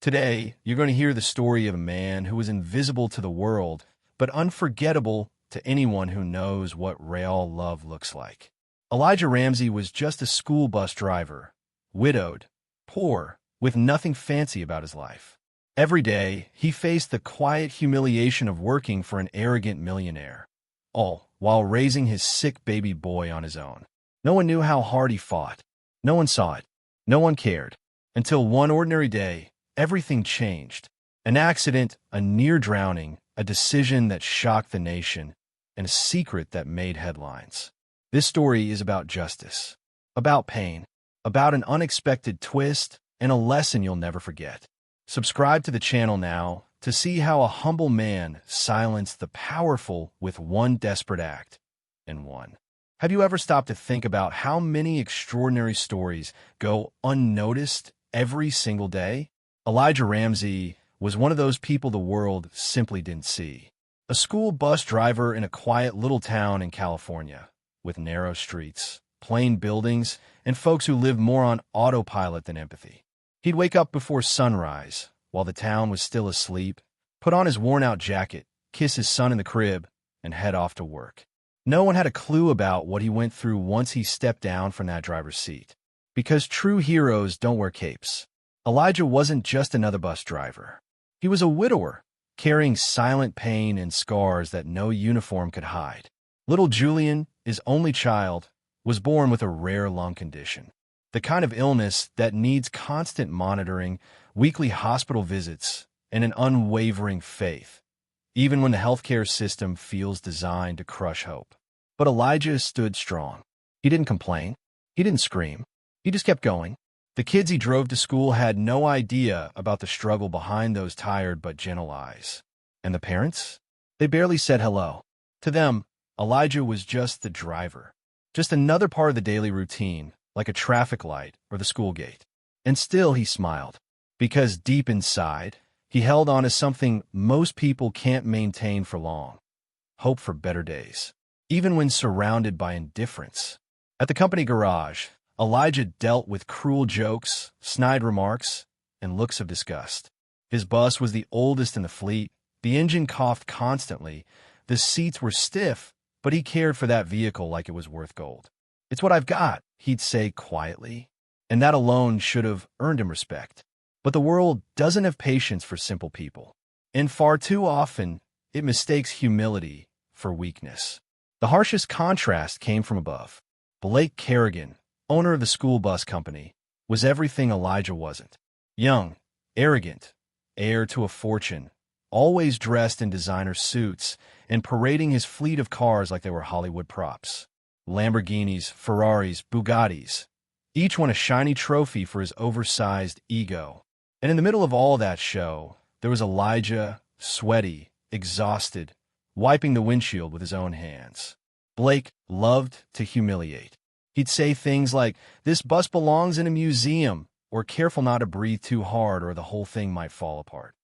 Today, you're going to hear the story of a man who was invisible to the world, but unforgettable to anyone who knows what real love looks like. Elijah Ramsey was just a school bus driver, widowed, poor, with nothing fancy about his life. Every day, he faced the quiet humiliation of working for an arrogant millionaire, all while raising his sick baby boy on his own. No one knew how hard he fought. No one saw it. No one cared. Until one ordinary day, everything changed. An accident, a near drowning, a decision that shocked the nation, and a secret that made headlines. This story is about justice, about pain, about an unexpected twist, and a lesson you'll never forget. Subscribe to the channel now to see how a humble man silenced the powerful with one desperate act, and won. Have you ever stopped to think about how many extraordinary stories go unnoticed every single day? Elijah Ramsey was one of those people the world simply didn't see. A school bus driver in a quiet little town in California, with narrow streets, plain buildings, and folks who lived more on autopilot than empathy. He'd wake up before sunrise, while the town was still asleep, put on his worn-out jacket, kiss his son in the crib, and head off to work. No one had a clue about what he went through once he stepped down from that driver's seat. Because true heroes don't wear capes. Elijah wasn't just another bus driver. He was a widower, carrying silent pain and scars that no uniform could hide. Little Julian, his only child, was born with a rare lung condition. The kind of illness that needs constant monitoring, weekly hospital visits, and an unwavering faith, even when the healthcare system feels designed to crush hope. But Elijah stood strong. He didn't complain. He didn't scream. He just kept going. The kids he drove to school had no idea about the struggle behind those tired but gentle eyes. And the parents? They barely said hello. To them, Elijah was just the driver, just another part of the daily routine, like a traffic light or the school gate. And still he smiled, because deep inside, he held on to something most people can't maintain for long: hope for better days, even when surrounded by indifference. At the company garage, Elijah dealt with cruel jokes, snide remarks, and looks of disgust. His bus was the oldest in the fleet, the engine coughed constantly, the seats were stiff, but he cared for that vehicle like it was worth gold. "It's what I've got," he'd say quietly, and that alone should have earned him respect. But the world doesn't have patience for simple people, and far too often, it mistakes humility for weakness. The harshest contrast came from above. Blake Kerrigan, owner of the school bus company, was everything Elijah wasn't. Young, arrogant, heir to a fortune, always dressed in designer suits and parading his fleet of cars like they were Hollywood props. Lamborghinis, Ferraris, Bugattis, each one a shiny trophy for his oversized ego. And in the middle of all that show, there was Elijah, sweaty, exhausted, wiping the windshield with his own hands. Blake loved to humiliate. He'd say things like, "This bus belongs in a museum," or "Careful not to breathe too hard or the whole thing might fall apart."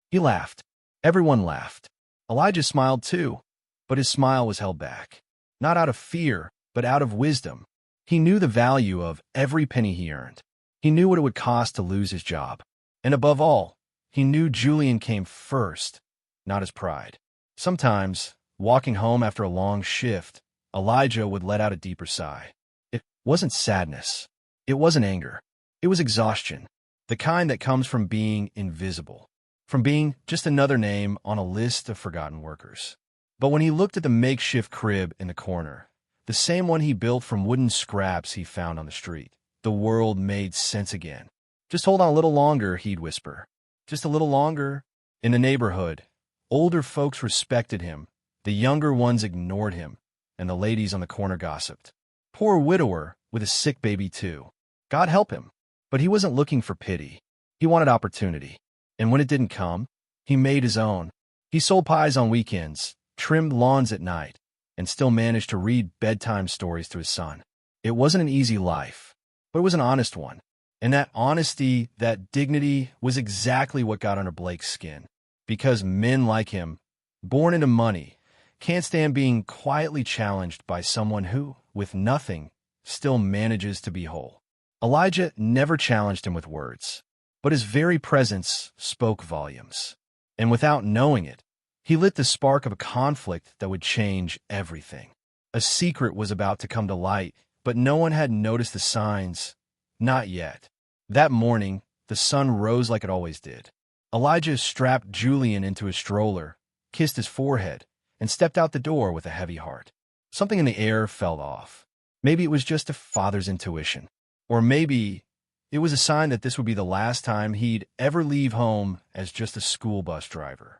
He laughed. Everyone laughed. Elijah smiled too, but his smile was held back. Not out of fear, but out of wisdom. He knew the value of every penny he earned. He knew what it would cost to lose his job. And above all, he knew Julian came first, not his pride. Sometimes, walking home after a long shift, Elijah would let out a deeper sigh. It wasn't sadness. It wasn't anger. It was exhaustion, the kind that comes from being invisible, from being just another name on a list of forgotten workers. But when he looked at the makeshift crib in the corner, the same one he built from wooden scraps he found on the street, the world made sense again. "Just hold on a little longer," he'd whisper. "Just a little longer." In the neighborhood, older folks respected him, the younger ones ignored him, and the ladies on the corner gossiped. Poor widower with a sick baby too. God help him. But he wasn't looking for pity. He wanted opportunity. And when it didn't come, he made his own. He sold pies on weekends, trimmed lawns at night, and still managed to read bedtime stories to his son. It wasn't an easy life, but it was an honest one. And that honesty, that dignity, was exactly what got under Blake's skin. Because men like him, born into money, can't stand being quietly challenged by someone who, with nothing, still manages to be whole. Elijah never challenged him with words. but his very presence spoke volumes. And without knowing it, he lit the spark of a conflict that would change everything. A secret was about to come to light, but no one had noticed the signs. Not yet. That morning, the sun rose like it always did. Elijah strapped Julian into his stroller, kissed his forehead, and stepped out the door with a heavy heart. Something in the air felt off. Maybe it was just a father's intuition. Or maybe it was a sign that this would be the last time he'd ever leave home as just a school bus driver.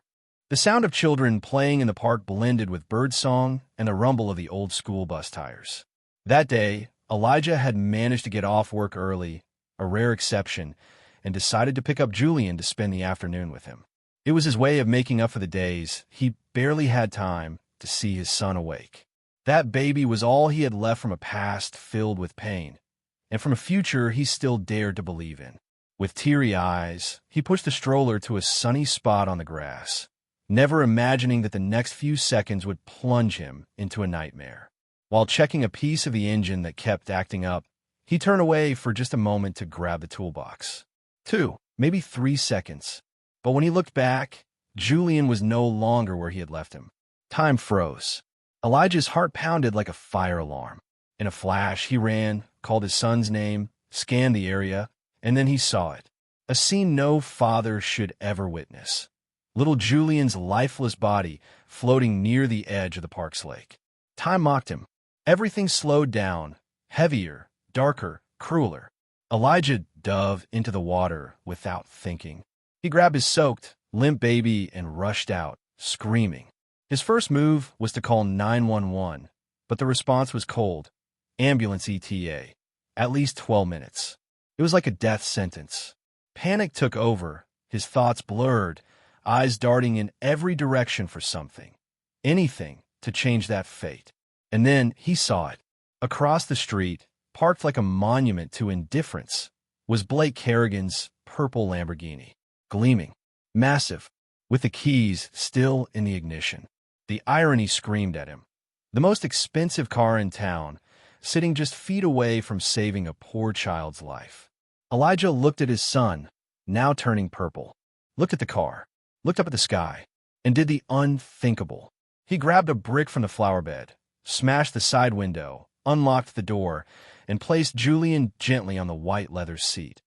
The sound of children playing in the park blended with birdsong and the rumble of the old school bus tires. That day, Elijah had managed to get off work early, a rare exception, and decided to pick up Julian to spend the afternoon with him. It was his way of making up for the days he barely had time to see his son awake. That baby was all he had left from a past filled with pain, and from a future he still dared to believe in. With teary eyes, he pushed the stroller to a sunny spot on the grass, never imagining that the next few seconds would plunge him into a nightmare. While checking a piece of the engine that kept acting up, he turned away for just a moment to grab the toolbox. 2, maybe 3 seconds. But when he looked back, Julian was no longer where he had left him. Time froze. Elijah's heart pounded like a fire alarm. In a flash, he ran, called his son's name, scanned the area, and then he saw it. A scene no father should ever witness. Little Julian's lifeless body floating near the edge of the park's lake. Time mocked him. Everything slowed down, heavier, darker, crueler. Elijah dove into the water without thinking. He grabbed his soaked, limp baby and rushed out, screaming. His first move was to call 911, but the response was cold. Ambulance ETA. At least 12 minutes. It was like a death sentence. Panic took over, his thoughts blurred, eyes darting in every direction for something. Anything to change that fate. And then he saw it. Across the street, parked like a monument to indifference, was Blake Kerrigan's purple Lamborghini, gleaming, massive, with the keys still in the ignition. The irony screamed at him. The most expensive car in town, sitting just feet away from saving a poor child's life. Elijah looked at his son, now turning purple, looked at the car, looked up at the sky, and did the unthinkable. He grabbed a brick from the flower bed, smashed the side window, unlocked the door, and placed Julian gently on the white leather seat,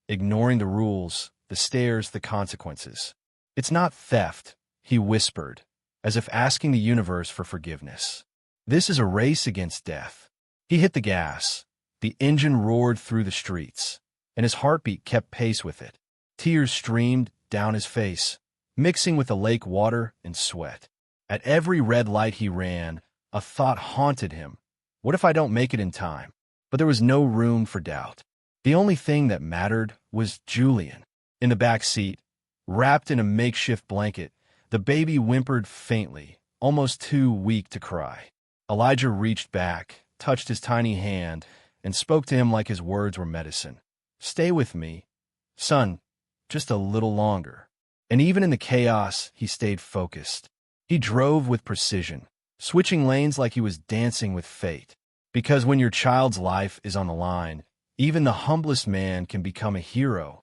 ignoring the rules, the stairs, the consequences. "It's not theft," he whispered, as if asking the universe for forgiveness. "This is a race against death." He hit the gas. The engine roared through the streets, and his heartbeat kept pace with it. Tears streamed down his face, mixing with the lake water and sweat. At every red light he ran, a thought haunted him. What if I don't make it in time? But there was no room for doubt. The only thing that mattered was Julian. In the back seat, wrapped in a makeshift blanket, the baby whimpered faintly, almost too weak to cry. Elijah reached back, touched his tiny hand, and spoke to him like his words were medicine. "Stay with me, son, just a little longer." And even in the chaos, he stayed focused. He drove with precision, switching lanes like he was dancing with fate. Because when your child's life is on the line, even the humblest man can become a hero,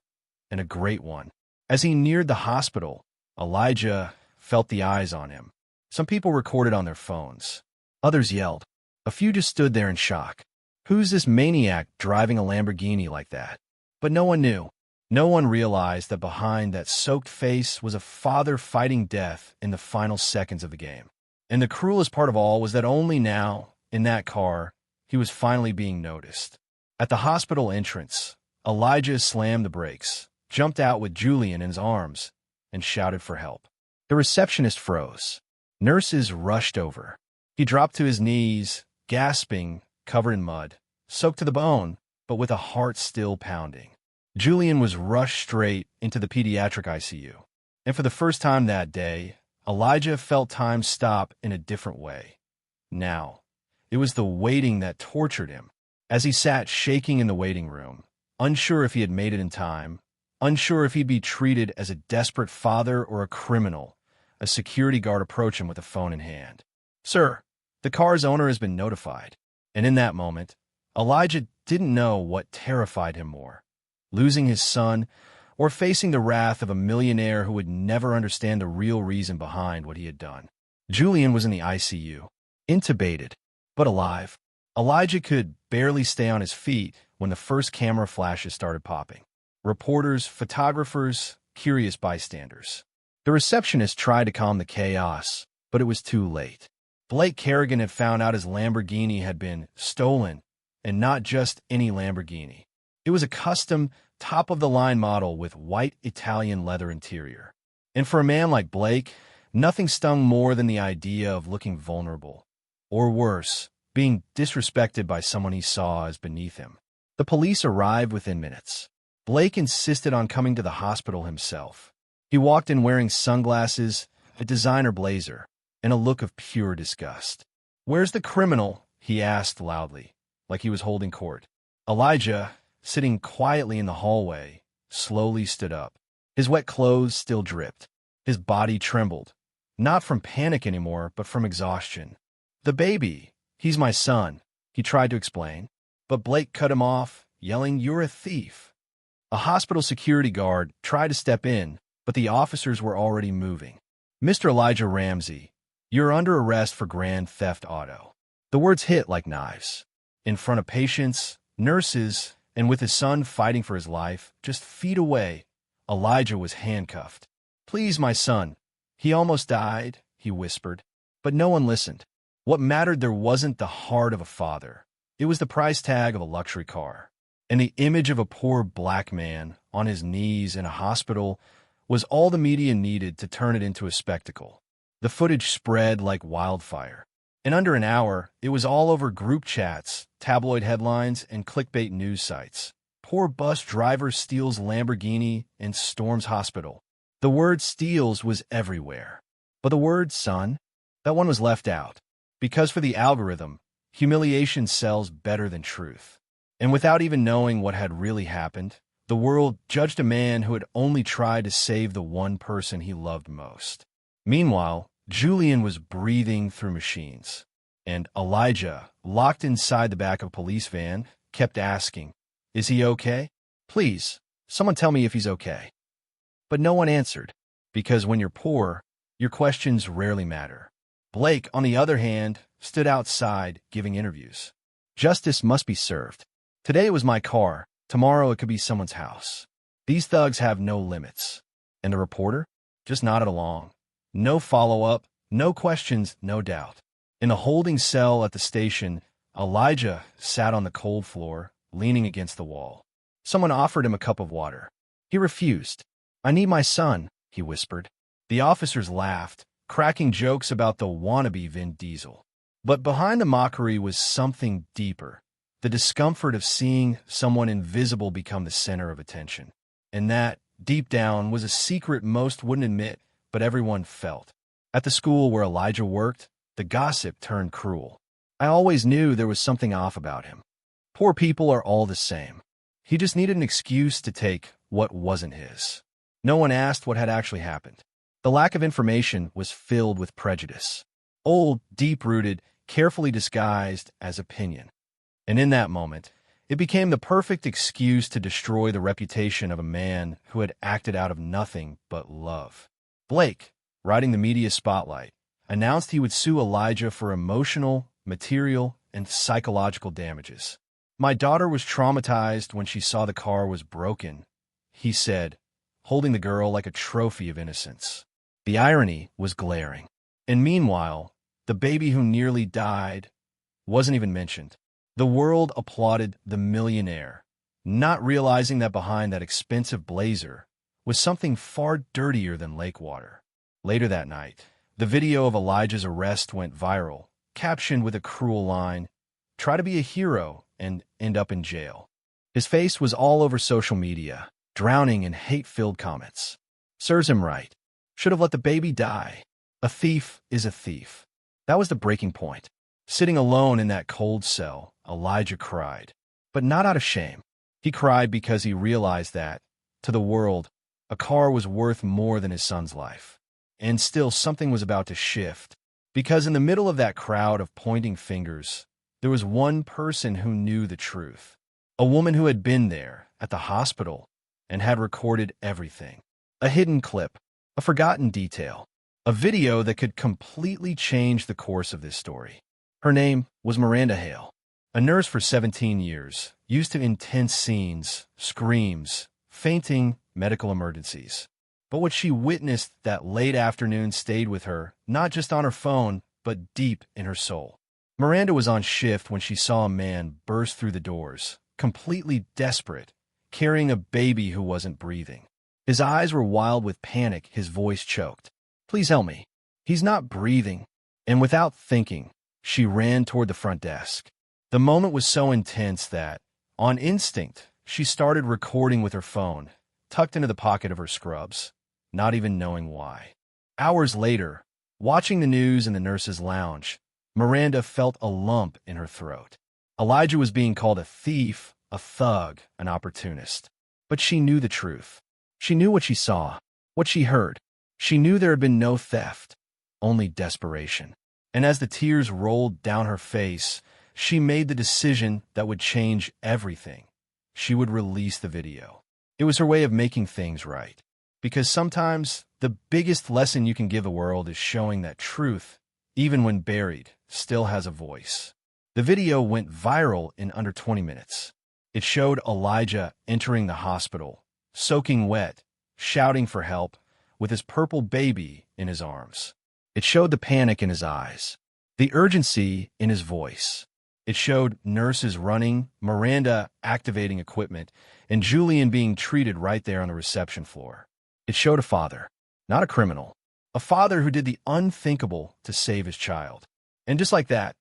and a great one. As he neared the hospital, Elijah felt the eyes on him. Some people recorded on their phones. Others yelled. A few just stood there in shock. Who's this maniac driving a Lamborghini like that? But no one knew. No one realized that behind that soaked face was a father fighting death in the final seconds of the game. And the cruelest part of all was that only now, in that car, he was finally being noticed. At the hospital entrance, Elijah slammed the brakes, jumped out with Julian in his arms, and shouted for help. The receptionist froze. Nurses rushed over. He dropped to his knees, gasping, covered in mud, soaked to the bone, but with a heart still pounding. Julian was rushed straight into the pediatric ICU. And for the first time that day, Elijah felt time stop in a different way. Now, it was the waiting that tortured him. As he sat shaking in the waiting room, unsure if he had made it in time, unsure if he'd be treated as a desperate father or a criminal, a security guard approached him with a phone in hand. "Sir, the car's owner has been notified." And in that moment, Elijah didn't know what terrified him more, losing his son or facing the wrath of a millionaire who would never understand the real reason behind what he had done. Julian was in the ICU, intubated, but alive. Elijah could barely stay on his feet when the first camera flashes started popping. Reporters, photographers, curious bystanders. The receptionist tried to calm the chaos, but it was too late. Blake Kerrigan had found out his Lamborghini had been stolen, and not just any Lamborghini. It was a custom, top-of-the-line model with white Italian leather interior. And for a man like Blake, nothing stung more than the idea of looking vulnerable. Or worse, being disrespected by someone he saw as beneath him. The police arrived within minutes. Blake insisted on coming to the hospital himself. He walked in wearing sunglasses, a designer blazer, and a look of pure disgust. "Where's the criminal?" he asked loudly, like he was holding court. Elijah, sitting quietly in the hallway, slowly stood up. His wet clothes still dripped. His body trembled, not from panic anymore, but from exhaustion. "The baby, he's my son," he tried to explain. But Blake cut him off, yelling, "You're a thief." A hospital security guard tried to step in, but the officers were already moving. "Mr. Elijah Ramsey, you're under arrest for grand theft auto." The words hit like knives. In front of patients, nurses, and with his son fighting for his life, just feet away, Elijah was handcuffed. "Please, my son. He almost died," he whispered. But no one listened. What mattered there wasn't the heart of a father. It was the price tag of a luxury car. And the image of a poor black man on his knees in a hospital was all the media needed to turn it into a spectacle. The footage spread like wildfire. In under an hour, it was all over group chats, tabloid headlines, and clickbait news sites. "Poor bus driver steals Lamborghini and storms hospital." The word "steals" was everywhere. But the word "son," that one was left out. Because for the algorithm, humiliation sells better than truth. And without even knowing what had really happened, the world judged a man who had only tried to save the one person he loved most. Meanwhile, Julian was breathing through machines. And Elijah, locked inside the back of a police van, kept asking, "Is he okay? Please, someone tell me if he's okay." But no one answered, because when you're poor, your questions rarely matter. Blake, on the other hand, stood outside giving interviews. "Justice must be served. Today it was my car. Tomorrow it could be someone's house. These thugs have no limits." And the reporter just nodded along. No follow-up, no questions, no doubt. In the holding cell at the station, Elijah sat on the cold floor, leaning against the wall. Someone offered him a cup of water. He refused. "I need my son," he whispered. The officers laughed, cracking jokes about the wannabe Vin Diesel. But behind the mockery was something deeper. The discomfort of seeing someone invisible become the center of attention. And that, deep down, was a secret most wouldn't admit, but everyone felt. At the school where Elijah worked, the gossip turned cruel. I always knew there was something off about him. Poor people are all the same. He just needed an excuse to take what wasn't his. No one asked what had actually happened. The lack of information was filled with prejudice. Old, deep-rooted, carefully disguised as opinion. And in that moment, it became the perfect excuse to destroy the reputation of a man who had acted out of nothing but love. Blake, riding the media spotlight, announced he would sue Elijah for emotional, material, and psychological damages. "My daughter was traumatized when she saw the car was broken," he said, holding the girl like a trophy of innocence. The irony was glaring. And meanwhile, the baby who nearly died wasn't even mentioned. The world applauded the millionaire, not realizing that behind that expensive blazer was something far dirtier than lake water. Later that night, the video of Elijah's arrest went viral, captioned with a cruel line, "Try to be a hero and end up in jail." His face was all over social media, drowning in hate-filled comments. Serves him right. Should have let the baby die. A thief is a thief. That was the breaking point. Sitting alone in that cold cell, Elijah cried. But not out of shame. He cried because he realized that, to the world, a car was worth more than his son's life. And still something was about to shift. Because in the middle of that crowd of pointing fingers, there was one person who knew the truth. A woman who had been there, at the hospital, and had recorded everything. A hidden clip, a forgotten detail, a video that could completely change the course of this story. Her name was Miranda Hale, a nurse for 17 years, used to intense scenes, screams, fainting, medical emergencies. But what she witnessed that late afternoon stayed with her, not just on her phone, but deep in her soul. Miranda was on shift when she saw a man burst through the doors, completely desperate, carrying a baby who wasn't breathing. His eyes were wild with panic, his voice choked. "Please help me. He's not breathing." And without thinking, she ran toward the front desk. The moment was so intense that, on instinct, she started recording with her phone, tucked into the pocket of her scrubs, not even knowing why. Hours later, watching the news in the nurse's lounge, Miranda felt a lump in her throat. Elijah was being called a thief, a thug, an opportunist. But she knew the truth. She knew what she saw, what she heard. She knew there had been no theft, only desperation. And as the tears rolled down her face, she made the decision that would change everything. She would release the video. It was her way of making things right. Because sometimes the biggest lesson you can give the world is showing that truth, even when buried, still has a voice. The video went viral in under 20 minutes. It showed Elijah entering the hospital, soaking wet, shouting for help, with his purple baby in his arms. It showed the panic in his eyes, the urgency in his voice. It showed nurses running, Miranda activating equipment, and Julian being treated right there on the reception floor. It showed a father, not a criminal, a father who did the unthinkable to save his child. And just like that,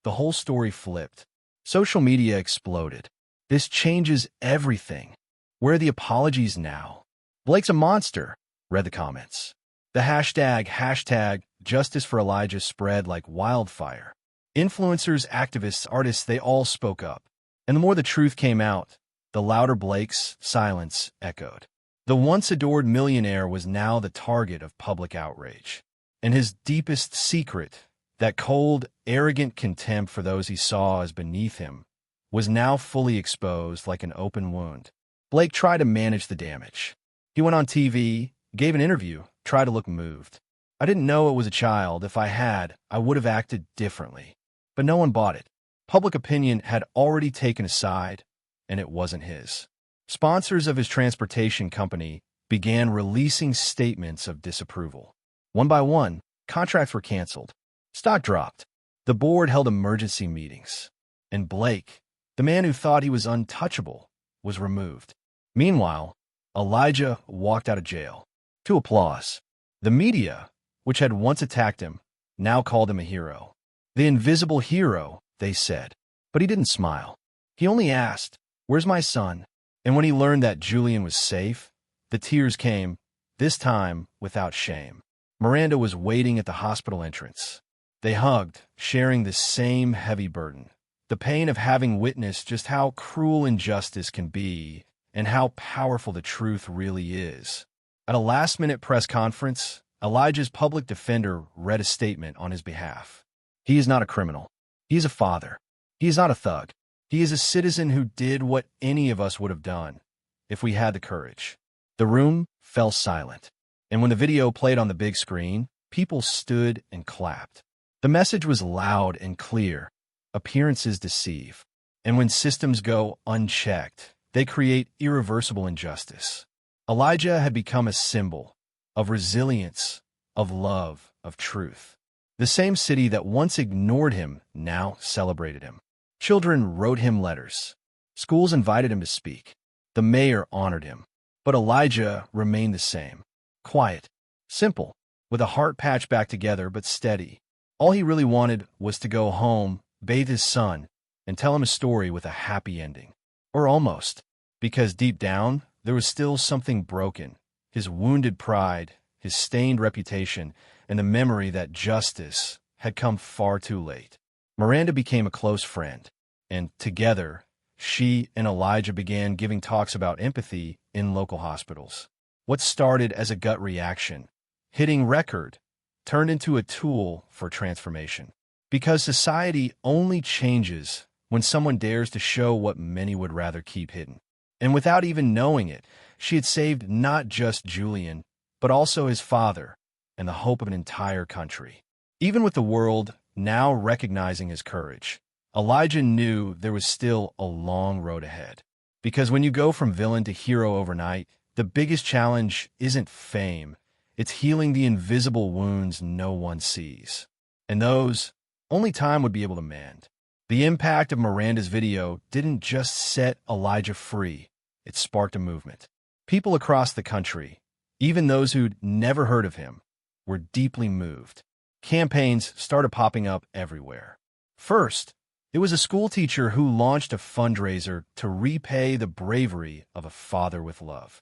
the whole story flipped. Social media exploded. "This changes everything. Where are the apologies now? Blake's a monster," read the comments. The hashtag Justice for Elijah spread like wildfire. Influencers, activists, artists, they all spoke up. And the more the truth came out, the louder Blake's silence echoed. The once adored millionaire was now the target of public outrage. And his deepest secret, that cold, arrogant contempt for those he saw as beneath him, was now fully exposed like an open wound. Blake tried to manage the damage. He went on TV, gave an interview, tried to look moved. "I didn't know it was a child. If I had, I would have acted differently." But no one bought it. Public opinion had already taken a side, and it wasn't his. Sponsors of his transportation company began releasing statements of disapproval. One by one, contracts were canceled. Stock dropped. The board held emergency meetings. And Blake, the man who thought he was untouchable, was removed. Meanwhile, Elijah walked out of jail. To applause. The media, which had once attacked him, now called him a hero. The invisible hero, they said. But he didn't smile. He only asked, "Where's my son?" And when he learned that Julian was safe, the tears came, this time without shame. Miranda was waiting at the hospital entrance. They hugged, sharing the same heavy burden. The pain of having witnessed just how cruel injustice can be and how powerful the truth really is. At a last-minute press conference, Elijah's public defender read a statement on his behalf. "He is not a criminal. He is a father. He is not a thug. He is a citizen who did what any of us would have done if we had the courage." The room fell silent, and when the video played on the big screen, people stood and clapped. The message was loud and clear. Appearances deceive, and when systems go unchecked, they create irreversible injustice. Elijah had become a symbol of resilience, of love, of truth. The same city that once ignored him now celebrated him. Children wrote him letters. Schools invited him to speak. The mayor honored him. But Elijah remained the same. Quiet, simple, with a heart patched back together but steady. All he really wanted was to go home, bathe his son, and tell him a story with a happy ending. Or almost, because deep down, there was still something broken. His wounded pride, his stained reputation, and the memory that justice had come far too late. Miranda became a close friend, and together, she and Elijah began giving talks about empathy in local hospitals. What started as a gut reaction, hitting record, turned into a tool for transformation. Because society only changes when someone dares to show what many would rather keep hidden. And without even knowing it, She had saved not just Julian, but also his father and the hope of an entire country. Even with the world now recognizing his courage, Elijah knew there was still a long road ahead. Because when you go from villain to hero overnight, the biggest challenge isn't fame, it's healing the invisible wounds no one sees. And those, only time would be able to mend. The impact of Miranda's video didn't just set Elijah free, it sparked a movement. People across the country, even those who'd never heard of him, were deeply moved. Campaigns started popping up everywhere. First, it was a schoolteacher who launched a fundraiser to repay the bravery of a father with love.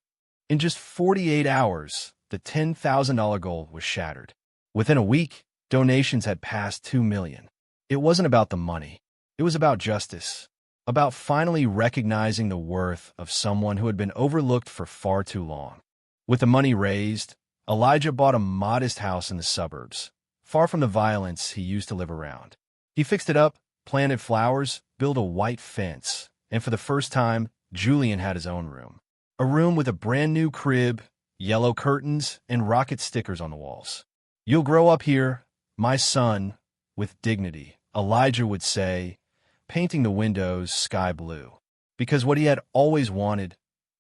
In just 48 hours, the $10,000 goal was shattered. Within a week, donations had passed 2 million. It wasn't about the money. It was about justice, about finally recognizing the worth of someone who had been overlooked for far too long. With the money raised, Elijah bought a modest house in the suburbs, far from the violence he used to live around. He fixed it up, planted flowers, built a white fence, and for the first time, Julian had his own room. A room with a brand new crib, yellow curtains, and rocket stickers on the walls. "You'll grow up here, my son, with dignity," Elijah would say, painting the windows sky blue. Because what he had always wanted,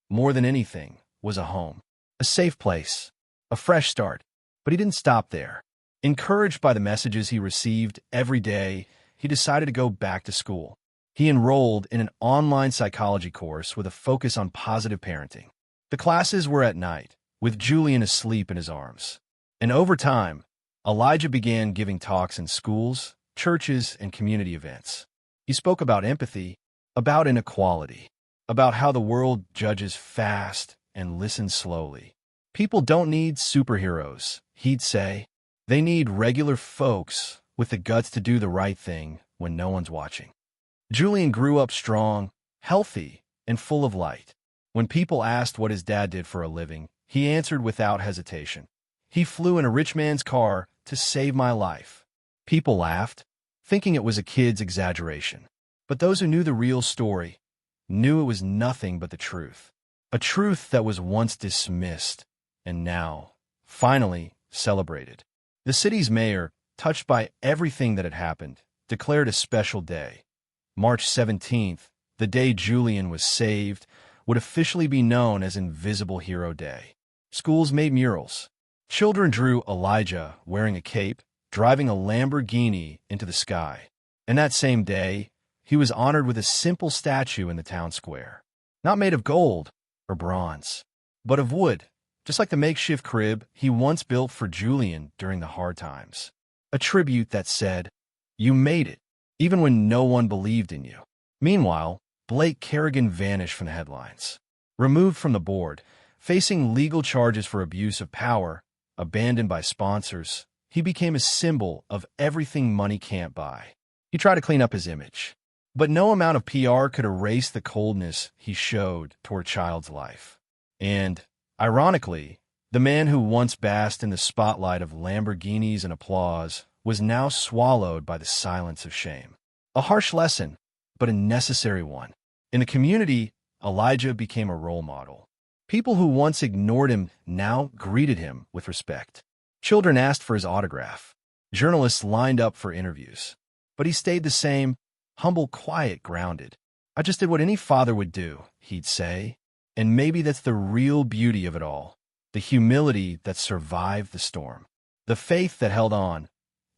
more than anything, was a home. A safe place, a fresh start. But he didn't stop there. Encouraged by the messages he received every day, he decided to go back to school. He enrolled in an online psychology course with a focus on positive parenting. The classes were at night, with Julian asleep in his arms. And over time, Elijah began giving talks in schools, churches, and community events. He spoke about empathy, about inequality, about how the world judges fast and listens slowly. People don't need superheroes, he'd say. They need regular folks with the guts to do the right thing when no one's watching. Julian grew up strong, healthy, and full of light. When people asked what his dad did for a living, he answered without hesitation. "He flew in a rich man's car to save my life." People laughed, thinking it was a kid's exaggeration. But those who knew the real story knew it was nothing but the truth. A truth that was once dismissed and now, finally, celebrated. The city's mayor, touched by everything that had happened, declared a special day. March 17th, the day Julian was saved, would officially be known as Invisible Hero Day. Schools made murals. Children drew Elijah wearing a cape, driving a Lamborghini into the sky. And that same day, he was honored with a simple statue in the town square. Not made of gold or bronze, but of wood, just like the makeshift crib he once built for Julian during the hard times. A tribute that said, "You made it, even when no one believed in you." Meanwhile, Blake Kerrigan vanished from the headlines. Removed from the board, facing legal charges for abuse of power, abandoned by sponsors, he became a symbol of everything money can't buy. He tried to clean up his image, but no amount of PR could erase the coldness he showed toward a child's life. And, ironically, the man who once basked in the spotlight of Lamborghinis and applause was now swallowed by the silence of shame. A harsh lesson, but a necessary one. In the community, Elijah became a role model. People who once ignored him now greeted him with respect. Children asked for his autograph. Journalists lined up for interviews. But he stayed the same, humble, quiet, grounded. "I just did what any father would do," he'd say. And maybe that's the real beauty of it all. The humility that survived the storm. The faith that held on,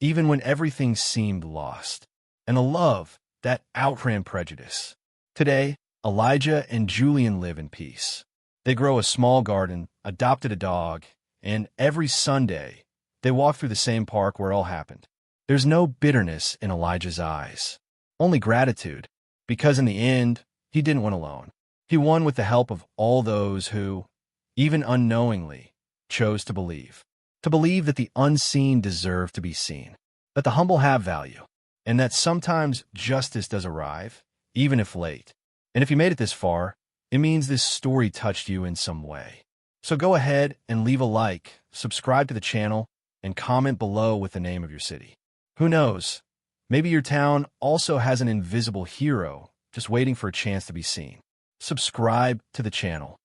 even when everything seemed lost. And the love that outran prejudice. Today, Elijah and Julian live in peace. They grow a small garden, adopted a dog, and every Sunday, they walk through the same park where it all happened. There's no bitterness in Elijah's eyes, only gratitude, because in the end, he didn't win alone. He won with the help of all those who, even unknowingly, chose to believe. To believe that the unseen deserve to be seen, that the humble have value, and that sometimes justice does arrive, even if late. And if you made it this far, it means this story touched you in some way. So go ahead and leave a like, subscribe to the channel, and comment below with the name of your city. Who knows? Maybe your town also has an invisible hero just waiting for a chance to be seen. Subscribe to the channel